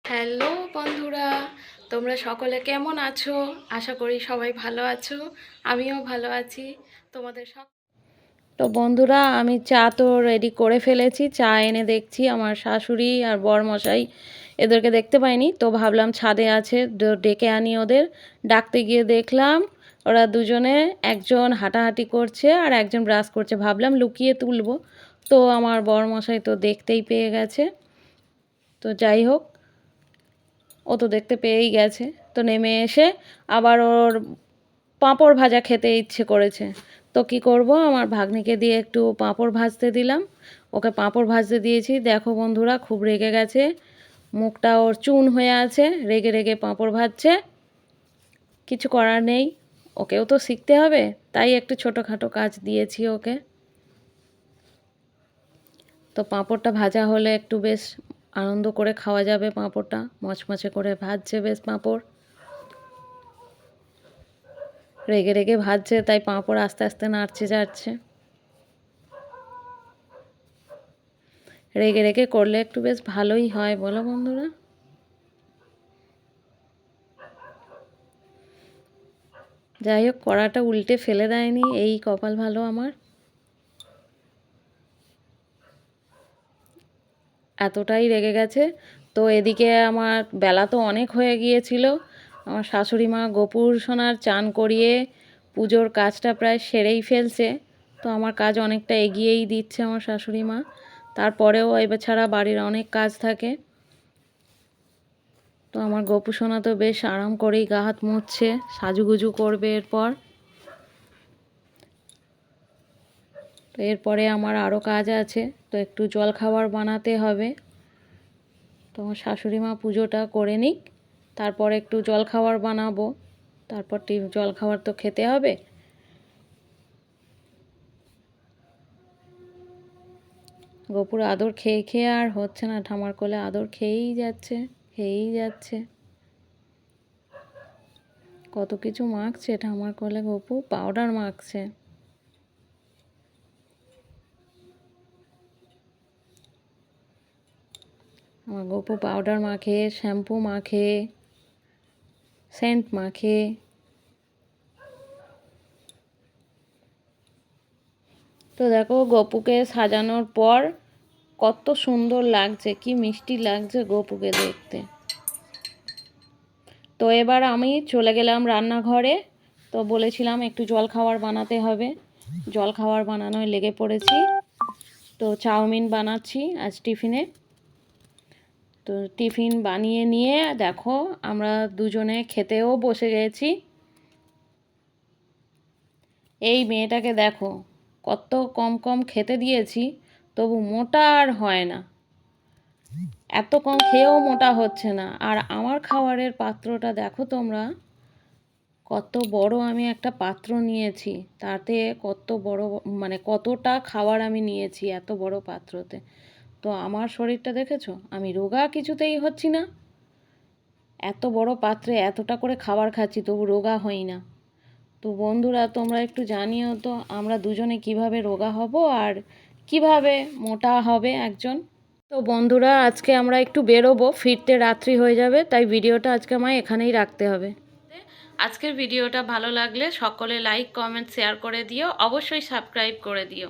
Hello বন্ধুরা, তোমরা সকলে কেমন আছো? আশা করি সবাই ভালো আছো। আমিও ভালো আছি। তোমাদের সব তো বন্ধুরা, আমি চা তো রেডি করে ফেলেছি। চা এনে দেখছি আমার শাশুড়ি আর বরমশাই, এদেরকে দেখতে পাইনি, তো ভাবলাম ছাদে আছে, ডেকে আনি ওদের। ডাকতে গিয়ে দেখলাম ওরা দুজনে, একজন হাঁটাহাঁটি করছে আর একজন ব্রাশ করছে। ভাবলাম লুকিয়ে তুলবো, তো আমার বরমশাই তো দেখতেই পেয়ে গেছে। তো যাই হোক, ও তো দেখতে পেয়েই গেছে। তো নেমে এসে আবার ওর পাঁপড় ভাজা খেতে ইচ্ছে করেছে। তো কি করব, আমার ভাগ্নিকে দিয়ে একটু পাঁপড় ভাজতে দিলাম। ওকে পাঁপড় ভাজতে দিয়েছি। দেখো বন্ধুরা, খুব রেগে গেছে, মুখটা ওর চুন হয়ে আছে, রেগে রেগে পাঁপড় ভাজছে। কিছু করার নেই, ওকেও তো শিখতে হবে, তাই একটু ছোটোখাটো কাজ দিয়েছি ওকে। তো পাঁপড়টা ভাজা হলে একটু বেশ আনন্দ করে খাওয়া যাবে। পাঁপড়টা মচমচে করে ভাজছে বেশ পাঁপড়, রেগে রেগে ভাজছে, তাই পাঁপড় আস্তে আস্তে নাড়ছে যাচ্ছে। রেগে রেগে করলে একটু বেশ ভালোই হয়, বলো বন্ধুরা? যাই হোক, কড়াটা উল্টে ফেলে দেয়নি, এই কপাল ভালো আমার। এতটাই রেগে গেছে। তো এদিকে আমার বেলা তো অনেক হয়ে গিয়েছিল। আমার শাশুড়ি মা গোপুর সোনার চান করিয়ে পুজোর কাজটা প্রায় সেরেই ফেলছে। তো আমার কাজ অনেকটা এগিয়েই দিচ্ছে আমার শাশুড়ি মা। তারপরেও এবার ছাড়া বাড়ির অনেক কাজ থাকে। তো আমার গোপু সোনা তো বেশ আরাম করেই গা হাত মুছছে, সাজুগুজু করবে এরপর। তো এরপরে আমার আরও কাজ আছে, তো একটু জলখাবার বানাতে হবে। তো আমার শাশুড়ি মা পুজোটা করে নিক, তারপর একটু জলখাবার বানাবো। তারপর জলখাবার তো খেতে হবে। গোপুর আদর খেয়ে খেয়ে আর হচ্ছে না, ঠামার কোলে আদর খেয়েই যাচ্ছে, খেয়েই যাচ্ছে। কত কিছু মাখছে ঠামার কোলে, গোপু পাউডার মাখছে। আমার গোপু পাউডার মাখে, শ্যাম্পু মাখে, সেন্ট মাখে। তো দেখো, গপুকে সাজানোর পর কত সুন্দর লাগছে, কি মিষ্টি লাগছে গপুকে দেখতে। তো এবার আমি চলে গেলাম রান্নাঘরে। তো বলেছিলাম একটু জলখাবার বানাতে হবে, জলখাবার বানানোয় লেগে পড়েছি। তো চাউমিন বানাচ্ছি আজ টিফিনে। তো টিফিন বানিয়ে নিয়ে দেখো আমরা দুজনে খেতেও বসে গেছি। এই মেয়েটাকে দেখো, কত কম কম খেতে দিয়েছি, তবু মোটা আর হয় না। এত কম খেয়েও মোটা হচ্ছে না। আর আমার খাবারের পাত্রটা দেখো তোমরা, কত বড় আমি একটা পাত্র নিয়েছি, তাতে কত বড়, মানে কতটা খাবার আমি নিয়েছি এত বড় পাত্রতে। তো আমার শরীরটা দেখেছো, আমি রোগা কিছুতেই হচ্ছি না। এত বড় পাত্রে এতটা করে খাবার খাচ্ছি, তবু রোগা হই না। তো বন্ধুরা, তোমরা একটু জানিও তো আমরা দুজনে কিভাবে রোগা হব আর কিভাবে মোটা হবে একজন। তো বন্ধুরা, আজকে আমরা একটু বেরোবো, ফিরতে রাত্রি হয়ে যাবে, তাই ভিডিওটা আজকে আমায় এখানেই রাখতে হবে। আজকের ভিডিওটা ভালো লাগলে সকলে লাইক কমেন্ট শেয়ার করে দিও, অবশ্যই সাবস্ক্রাইব করে দিও।